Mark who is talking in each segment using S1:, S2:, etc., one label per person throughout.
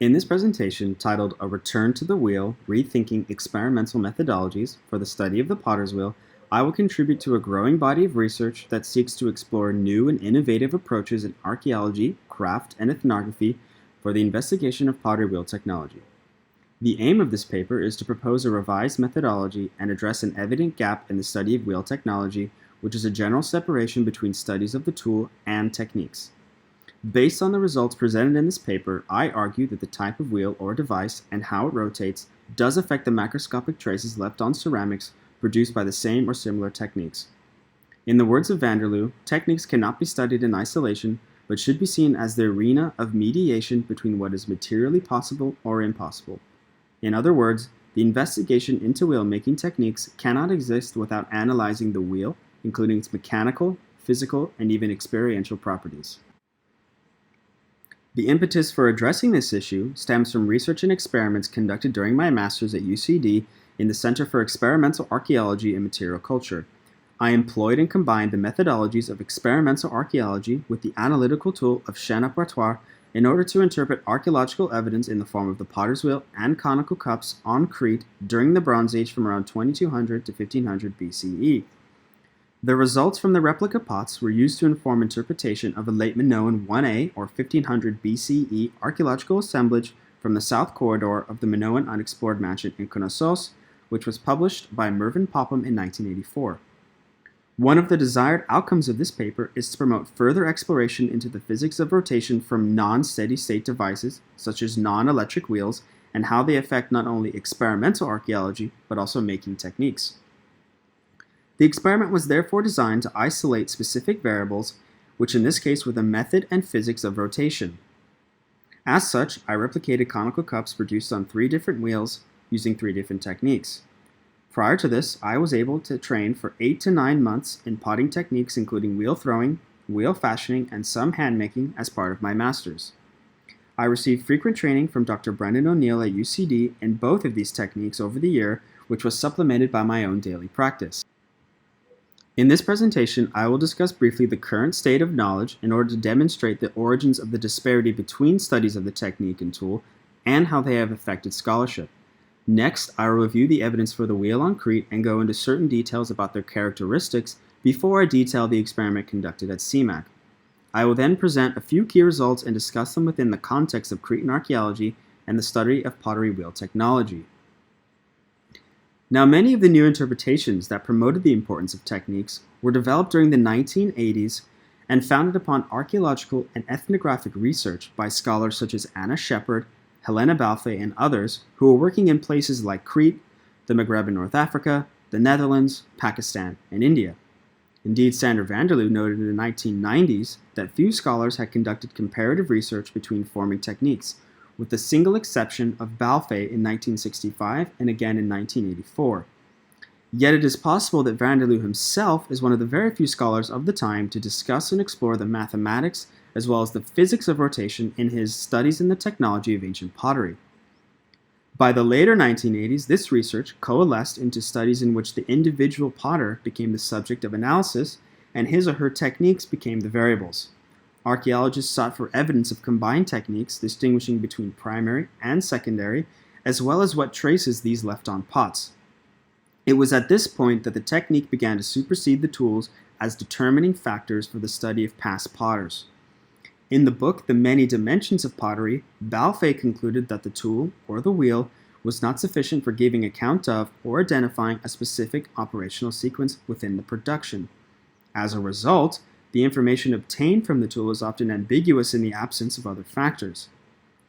S1: In this presentation, titled A Return to the Wheel, Rethinking Experimental Methodologies for the Study of the Potter's Wheel, I will contribute to a growing body of research that seeks to explore new and innovative approaches in archaeology, craft, and ethnography for the investigation of pottery wheel technology. The aim of this paper is to propose a revised methodology and address an evident gap in the study of wheel technology, which is a general separation between studies of the tool and techniques. Based on the results presented in this paper, I argue that the type of wheel or device and how it rotates does affect the macroscopic traces left on ceramics produced by the same or similar techniques. In the words of van der Loo, techniques cannot be studied in isolation, but should be seen as the arena of mediation between what is materially possible or impossible. In other words, the investigation into wheel-making techniques cannot exist without analyzing the wheel, including its mechanical, physical, and even experiential properties. The impetus for addressing this issue stems from research and experiments conducted during my master's at UCD in the Center for Experimental Archaeology and Material Culture. I employed and combined the methodologies of experimental archaeology with the analytical tool of Chaîne Opératoire in order to interpret archaeological evidence in the form of the potter's wheel and conical cups on Crete during the Bronze Age from around 2200 to 1500 BCE. The results from the replica pots were used to inform interpretation of a late Minoan 1A or 1500 BCE archaeological assemblage from the south corridor of the Minoan unexplored mansion in Knossos, which was published by Mervyn Popham in 1984. One of the desired outcomes of this paper is to promote further exploration into the physics of rotation from non-steady-state devices, such as non-electric wheels, and how they affect not only experimental archaeology, but also making techniques. The experiment was therefore designed to isolate specific variables, which in this case were the method and physics of rotation. As such, I replicated conical cups produced on 3 different wheels using 3 different techniques. Prior to this, I was able to train for 8 to 9 months in potting techniques including wheel throwing, wheel fashioning, and some hand making as part of my master's. I received frequent training from Dr. Brendan O'Neill at UCD in both of these techniques over the year, which was supplemented by my own daily practice. In this presentation, I will discuss briefly the current state of knowledge in order to demonstrate the origins of the disparity between studies of the technique and tool and how they have affected scholarship. Next, I will review the evidence for the wheel on Crete and go into certain details about their characteristics before I detail the experiment conducted at CEAMC. I will then present a few key results and discuss them within the context of Cretan archaeology and the study of pottery wheel technology. Now, many of the new interpretations that promoted the importance of techniques were developed during the 1980s and founded upon archaeological and ethnographic research by scholars such as Anna Shepard, Helena Balfe, and others who were working in places like Crete, the Maghreb in North Africa, the Netherlands, Pakistan, and India. Indeed, Sander van der Loo noted in the 1990s that few scholars had conducted comparative research between forming techniques, with the single exception of Balfe in 1965 and again in 1984. Yet it is possible that van der Loo himself is one of the very few scholars of the time to discuss and explore the mathematics as well as the physics of rotation in his studies in the technology of ancient pottery. By the later 1980s, this research coalesced into studies in which the individual potter became the subject of analysis and his or her techniques became the variables. Archaeologists sought for evidence of combined techniques distinguishing between primary and secondary, as well as what traces these left on pots. It was at this point that the technique began to supersede the tools as determining factors for the study of past potters. In the book The Many Dimensions of Pottery, Balfe concluded that the tool, or the wheel, was not sufficient for giving account of or identifying a specific operational sequence within the production. As a result, the information obtained from the tool is often ambiguous in the absence of other factors.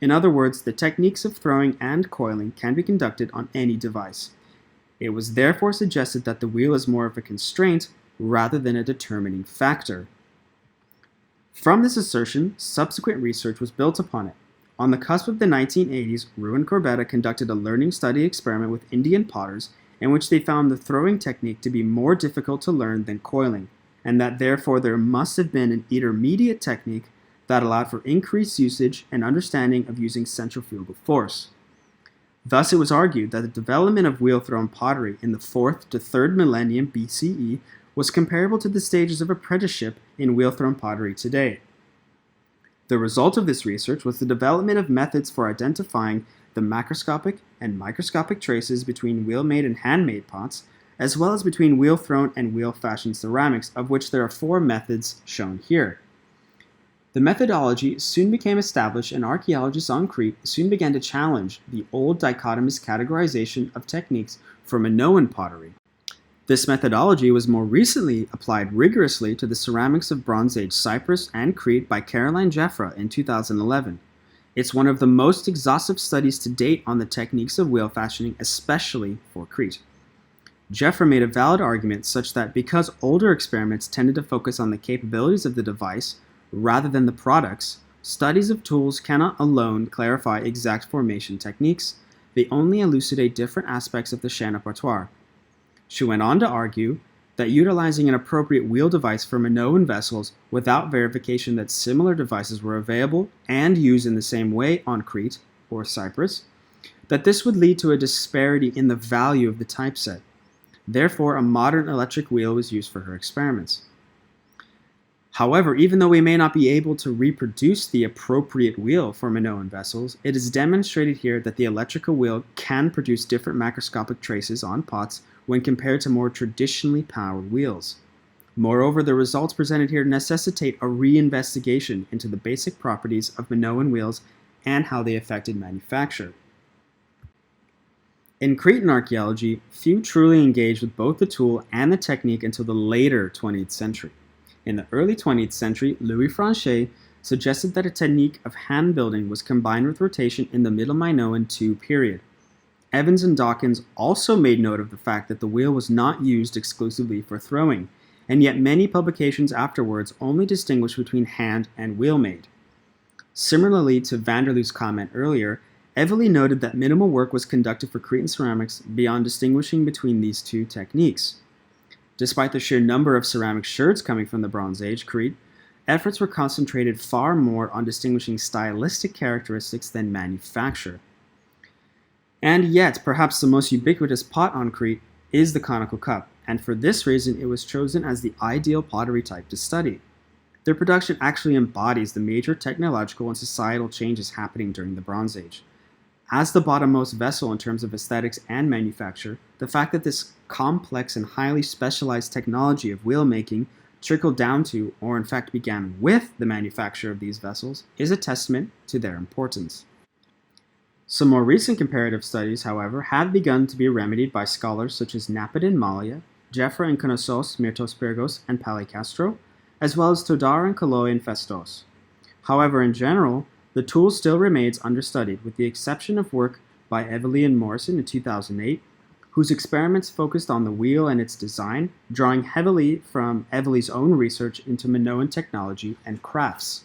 S1: In other words, the techniques of throwing and coiling can be conducted on any device. It was therefore suggested that the wheel is more of a constraint rather than a determining factor. From this assertion, subsequent research was built upon it. On the cusp of the 1980s, Roux and Corbetta conducted a learning study experiment with Indian potters in which they found the throwing technique to be more difficult to learn than coiling, and that therefore there must have been an intermediate technique that allowed for increased usage and understanding of using centrifugal force. Thus, it was argued that the development of wheel-thrown pottery in the 4th to 3rd millennium BCE was comparable to the stages of apprenticeship in wheel-thrown pottery today. The result of this research was the development of methods for identifying the macroscopic and microscopic traces between wheel-made and hand-made pots, as well as between wheel-thrown and wheel-fashioned ceramics, of which there are 4 methods shown here. The methodology soon became established, and archaeologists on Crete soon began to challenge the old dichotomous categorization of techniques for Minoan pottery. This methodology was more recently applied rigorously to the ceramics of Bronze Age Cyprus and Crete by Caroline Jeffra in 2011. It's one of the most exhaustive studies to date on the techniques of wheel fashioning, especially for Crete. Jeffra made a valid argument such that because older experiments tended to focus on the capabilities of the device rather than the products, studies of tools cannot alone clarify exact formation techniques. They only elucidate different aspects of the Chaîne Opératoire. She went on to argue that utilizing an appropriate wheel device for Minoan vessels without verification that similar devices were available and used in the same way on Crete or Cyprus, that this would lead to a disparity in the value of the typeset. Therefore, a modern electric wheel was used for her experiments. However, even though we may not be able to reproduce the appropriate wheel for Minoan vessels, it is demonstrated here that the electrical wheel can produce different macroscopic traces on pots when compared to more traditionally powered wheels. Moreover, the results presented here necessitate a reinvestigation into the basic properties of Minoan wheels and how they affected manufacture. In Cretan archaeology, few truly engaged with both the tool and the technique until the later 20th century. In the early 20th century, Louis Franchet suggested that a technique of hand building was combined with rotation in the Middle Minoan II period. Evans and Dawkins also made note of the fact that the wheel was not used exclusively for throwing, and yet many publications afterwards only distinguish between hand and wheel-made. Similarly to Vanderloo's comment earlier, Evely noted that minimal work was conducted for Cretan ceramics beyond distinguishing between these two techniques. Despite the sheer number of ceramic sherds coming from the Bronze Age Crete, efforts were concentrated far more on distinguishing stylistic characteristics than manufacture. And yet, perhaps the most ubiquitous pot on Crete is the conical cup, and for this reason it was chosen as the ideal pottery type to study. Their production actually embodies the major technological and societal changes happening during the Bronze Age. As the bottommost vessel in terms of aesthetics and manufacture, the fact that this complex and highly specialized technology of wheel making trickled down to, or in fact began with, the manufacture of these vessels is a testament to their importance. Some more recent comparative studies, however, have begun to be remedied by scholars such as Napid and Malia, Jeffra and Konossos, Myrtos Pyrgos, and Palicastro, as well as Todar and Kaloi and Festos. However, in general, the tool still remains understudied, with the exception of work by Evely and Morrison in 2008, whose experiments focused on the wheel and its design, drawing heavily from Evely's own research into Minoan technology and crafts.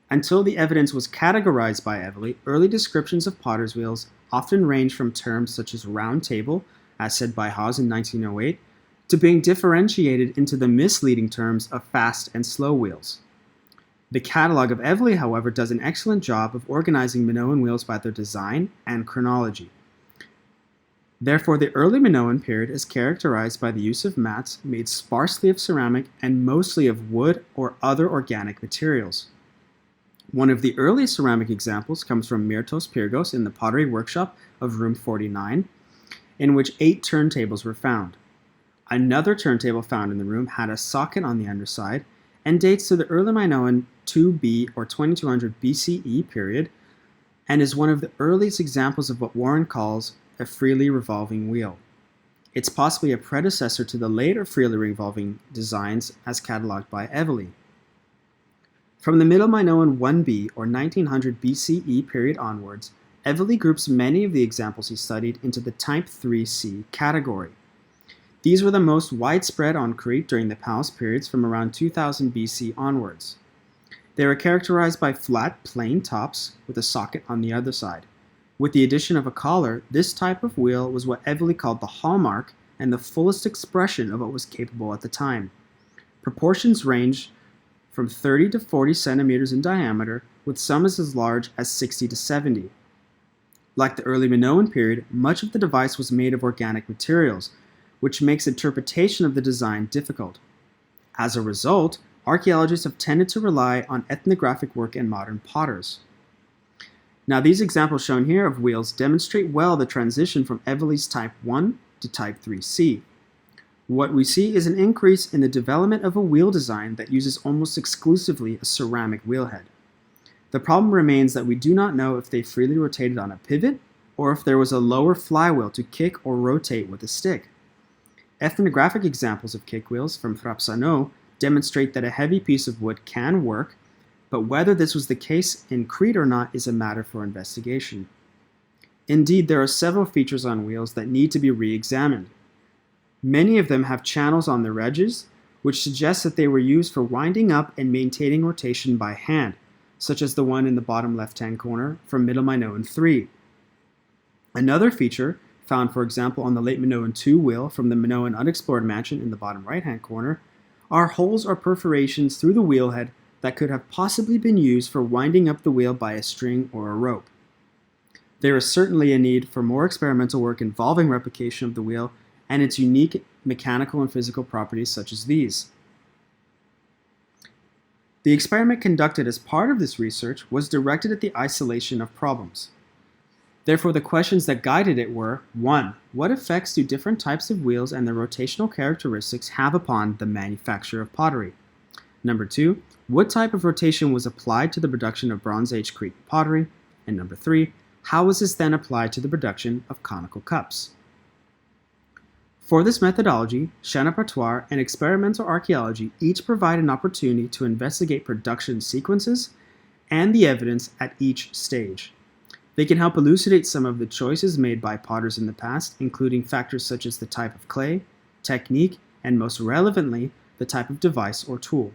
S1: Until the evidence was categorized by Evely, early descriptions of potter's wheels often ranged from terms such as round table, as said by Haas in 1908, to being differentiated into the misleading terms of fast and slow wheels. The catalog of Evely, however, does an excellent job of organizing Minoan wheels by their design and chronology. Therefore, the early Minoan period is characterized by the use of mats made sparsely of ceramic and mostly of wood or other organic materials. One of the earliest ceramic examples comes from Myrtos Pyrgos in the pottery workshop of room 49, in which 8 turntables were found. Another turntable found in the room had a socket on the underside and dates to the early Minoan 2B or 2200 BCE period, and is one of the earliest examples of what Warren calls a freely revolving wheel. It's possibly a predecessor to the later freely revolving designs as catalogued by Evely. From the Middle Minoan 1B or 1900 BCE period onwards, Evely groups many of the examples he studied into the Type 3C category. These were the most widespread on Crete during the Palace periods from around 2000 BC onwards. They were characterized by flat, plain tops with a socket on the other side. With the addition of a collar, this type of wheel was what Evely called the hallmark and the fullest expression of what was capable at the time. Proportions ranged from 30 to 40 centimeters in diameter, with some as large as 60 to 70. Like the early Minoan period, much of the device was made of organic materials, which makes interpretation of the design difficult. As a result, archaeologists have tended to rely on ethnographic work in modern potters. Now, these examples shown here of wheels demonstrate well the transition from Evelys Type 1 to Type 3C. What we see is an increase in the development of a wheel design that uses almost exclusively a ceramic wheelhead. The problem remains that we do not know if they freely rotated on a pivot or if there was a lower flywheel to kick or rotate with a stick. Ethnographic examples of kick wheels from Thrapsano demonstrate that a heavy piece of wood can work, but whether this was the case in Crete or not is a matter for investigation. Indeed, there are several features on wheels that need to be re-examined. Many of them have channels on their edges, which suggests that they were used for winding up and maintaining rotation by hand, such as the one in the bottom left-hand corner from Middle Minoan 3. Another feature, found for example on the late Minoan 2 wheel from the Minoan unexplored mansion in the bottom right-hand corner, are holes or perforations through the wheelhead that could have possibly been used for winding up the wheel by a string or a rope. There is certainly a need for more experimental work involving replication of the wheel and its unique mechanical and physical properties such as these. The experiment conducted as part of this research was directed at the isolation of problems. Therefore, the questions that guided it were: 1. What effects do different types of wheels and their rotational characteristics have upon the manufacture of pottery? Number 2. What type of rotation was applied to the production of Bronze Age Cretan pottery? And number 3. How was this then applied to the production of conical cups? For this methodology, Chaîne Opératoire and experimental archaeology each provide an opportunity to investigate production sequences and the evidence at each stage. They can help elucidate some of the choices made by potters in the past, including factors such as the type of clay, technique, and most relevantly, the type of device or tool.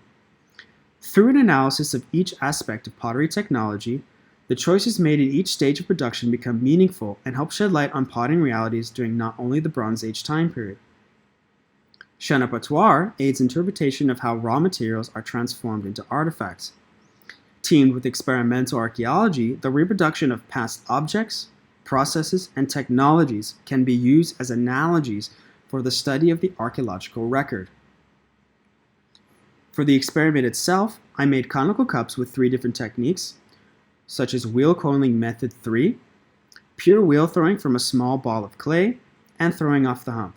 S1: Through an analysis of each aspect of pottery technology, the choices made at each stage of production become meaningful and help shed light on potting realities during not only the Bronze Age time period. Chaîne Opératoire aids interpretation of how raw materials are transformed into artifacts. Teamed with experimental archaeology, the reproduction of past objects, processes, and technologies can be used as analogies for the study of the archaeological record. For the experiment itself, I made conical cups with 3 different techniques, such as wheel coiling method 3, pure wheel throwing from a small ball of clay, and throwing off the hump.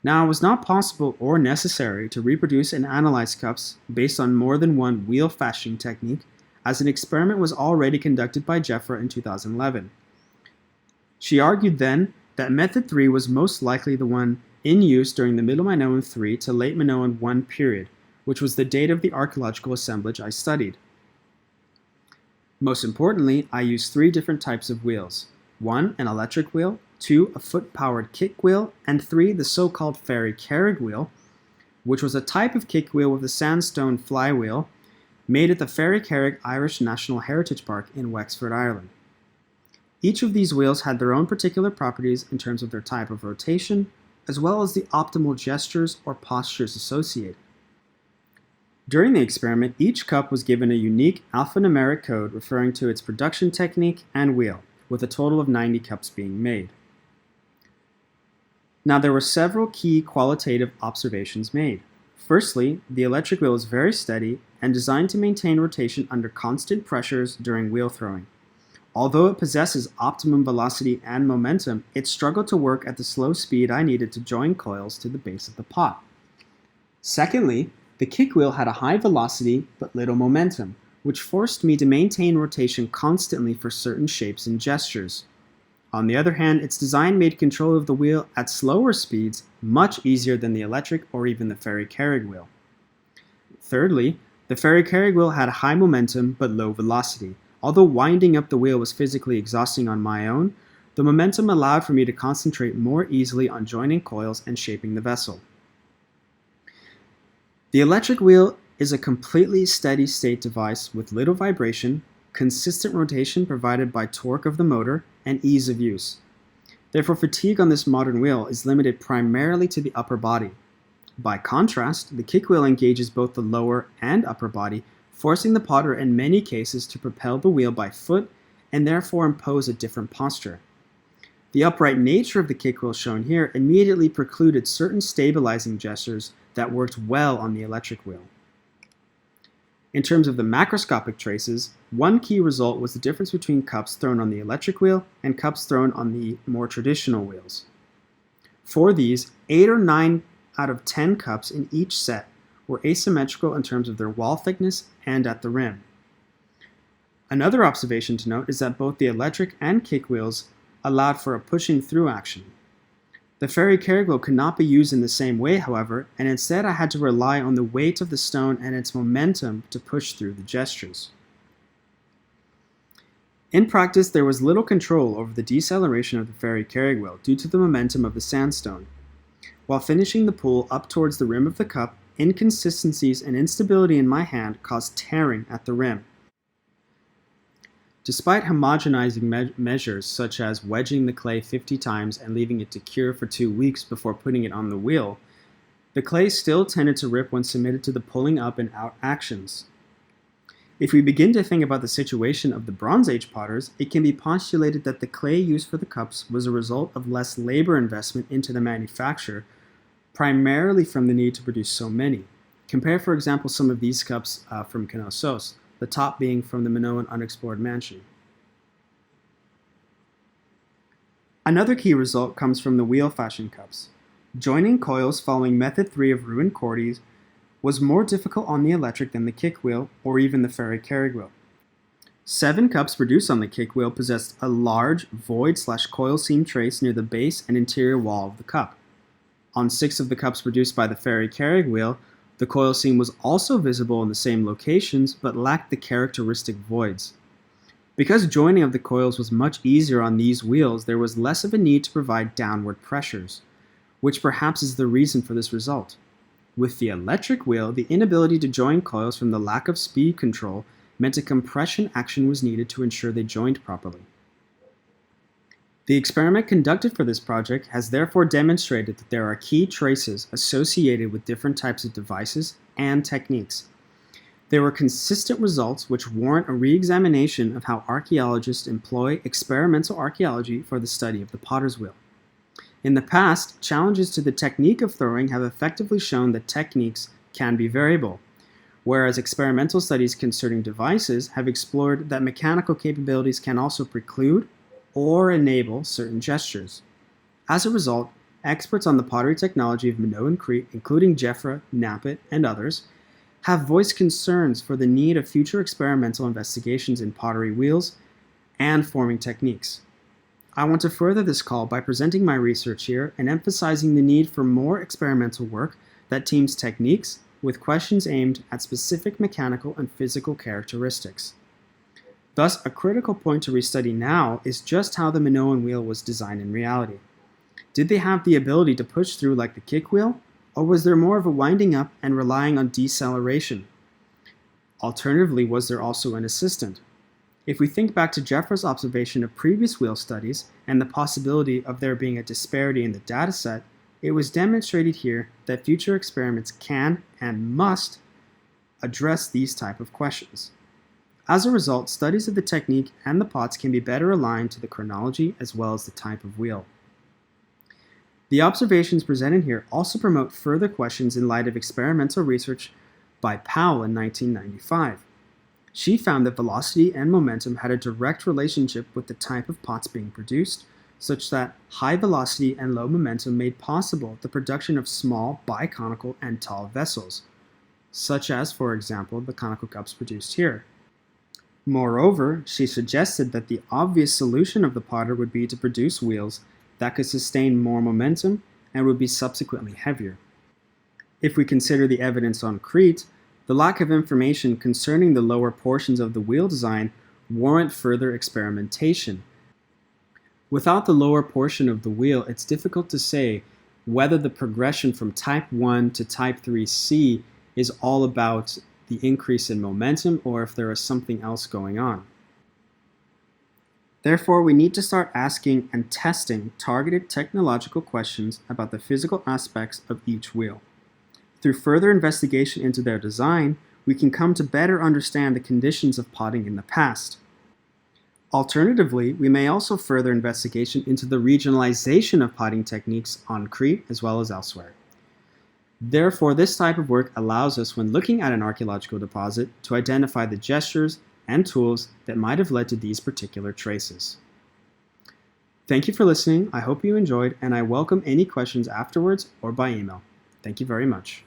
S1: Now, it was not possible or necessary to reproduce and analyze cups based on more than one wheel fashioning technique, as an experiment was already conducted by Jeffra in 2011. She argued then that method 3 was most likely the one in use during the Middle Minoan 3 to late Minoan 1 period, which was the date of the archaeological assemblage I studied. Most importantly, I used 3 different types of wheels: 1, an electric wheel, 2, a foot-powered kick wheel, and 3, the so-called ferry carrig wheel, which was a type of kick wheel with a sandstone flywheel made at the Ferry Carrig Irish National Heritage Park in Wexford, Ireland. Each of these wheels had their own particular properties in terms of their type of rotation, as well as the optimal gestures or postures associated. During the experiment, each cup was given a unique alphanumeric code referring to its production technique and wheel, with a total of 90 cups being made. Now, there were several key qualitative observations made. Firstly, the electric wheel is very steady and designed to maintain rotation under constant pressures during wheel throwing. Although it possesses optimum velocity and momentum, it struggled to work at the slow speed I needed to join coils to the base of the pot. Secondly, the kick wheel had a high velocity but little momentum, which forced me to maintain rotation constantly for certain shapes and gestures. On the other hand, its design made control of the wheel at slower speeds much easier than the electric or even the ferry carrig wheel. Thirdly, the ferry carrig wheel had a high momentum but low velocity. Although winding up the wheel was physically exhausting on my own, the momentum allowed for me to concentrate more easily on joining coils and shaping the vessel. The electric wheel is a completely steady-state device with little vibration, consistent rotation provided by torque of the motor, and ease of use. Therefore, fatigue on this modern wheel is limited primarily to the upper body. By contrast, the kick wheel engages both the lower and upper body, forcing the potter in many cases to propel the wheel by foot and therefore impose a different posture. The upright nature of the kick wheel shown here immediately precluded certain stabilizing gestures that worked well on the electric wheel. In terms of the macroscopic traces, one key result was the difference between cups thrown on the electric wheel and cups thrown on the more traditional wheels. For these, 8 or 9 out of 10 cups in each set were asymmetrical in terms of their wall thickness and at the rim. Another observation to note is that both the electric and kick wheels allowed for a pushing through action. The ferry carriage wheel could not be used in the same way, however, and instead I had to rely on the weight of the stone and its momentum to push through the gestures. In practice, there was little control over the deceleration of the ferry carriage wheel due to the momentum of the sandstone. While finishing the pull up towards the rim of the cup, inconsistencies and instability in my hand caused tearing at the rim. Despite homogenizing measures such as wedging the clay 50 times and leaving it to cure for 2 weeks before putting it on the wheel, the clay still tended to rip when submitted to the pulling up and out actions. If we begin to think about the situation of the Bronze Age potters, it can be postulated that the clay used for the cups was a result of less labor investment into the manufacture, primarily from the need to produce so many. Compare, for example, some of these cups from Knossos, the top being from the Minoan unexplored mansion. Another key result comes from the wheel fashion cups. Joining coils following method 3 of Roux and Cortes was more difficult on the electric than the kick wheel or even the ferry carriage wheel. 7 cups produced on the kick wheel possessed a large void/coil seam trace near the base and interior wall of the cup. On 6 of the cups produced by the ferry carriage wheel, the coil seam was also visible in the same locations, but lacked the characteristic voids. Because joining of the coils was much easier on these wheels, there was less of a need to provide downward pressures, which perhaps is the reason for this result. With the electric wheel, the inability to join coils from the lack of speed control meant a compression action was needed to ensure they joined properly. The experiment conducted for this project has therefore demonstrated that there are key traces associated with different types of devices and techniques. There were consistent results which warrant a re-examination of how archaeologists employ experimental archaeology for the study of the potter's wheel. In the past, challenges to the technique of throwing have effectively shown that techniques can be variable, whereas experimental studies concerning devices have explored that mechanical capabilities can also preclude or enable certain gestures. As a result, experts on the pottery technology of Minos and Crete, including Jeffra, Napet, and others, have voiced concerns for the need of future experimental investigations in pottery wheels and forming techniques. I want to further this call by presenting my research here and emphasizing the need for more experimental work that teams techniques with questions aimed at specific mechanical and physical characteristics. Thus, a critical point to restudy now is just how the Minoan wheel was designed in reality. Did they have the ability to push through like the kick wheel, or was there more of a winding up and relying on deceleration? Alternatively, was there also an assistant? If we think back to Jeffra's observation of previous wheel studies and the possibility of there being a disparity in the dataset, it was demonstrated here that future experiments can and must address these type of questions. As a result, studies of the technique and the pots can be better aligned to the chronology as well as the type of wheel. The observations presented here also promote further questions in light of experimental research by Powell in 1995. She found that velocity and momentum had a direct relationship with the type of pots being produced, such that high velocity and low momentum made possible the production of small, biconical, and tall vessels, such as, for example, the conical cups produced here. Moreover, she suggested that the obvious solution of the potter would be to produce wheels that could sustain more momentum and would be subsequently heavier. If we consider the evidence on Crete, the lack of information concerning the lower portions of the wheel design warrant further experimentation. Without the lower portion of the wheel, it's difficult to say whether the progression from type 1 to type 3C is all about the increase in momentum or if there is something else going on. Therefore, we need to start asking and testing targeted technological questions about the physical aspects of each wheel. Through further investigation into their design, we can come to better understand the conditions of potting in the past. Alternatively, we may also further investigation into the regionalization of potting techniques on Crete as well as elsewhere. Therefore, this type of work allows us, when looking at an archaeological deposit, to identify the gestures and tools that might have led to these particular traces. Thank you for listening. I hope you enjoyed, and I welcome any questions afterwards or by email. Thank you very much.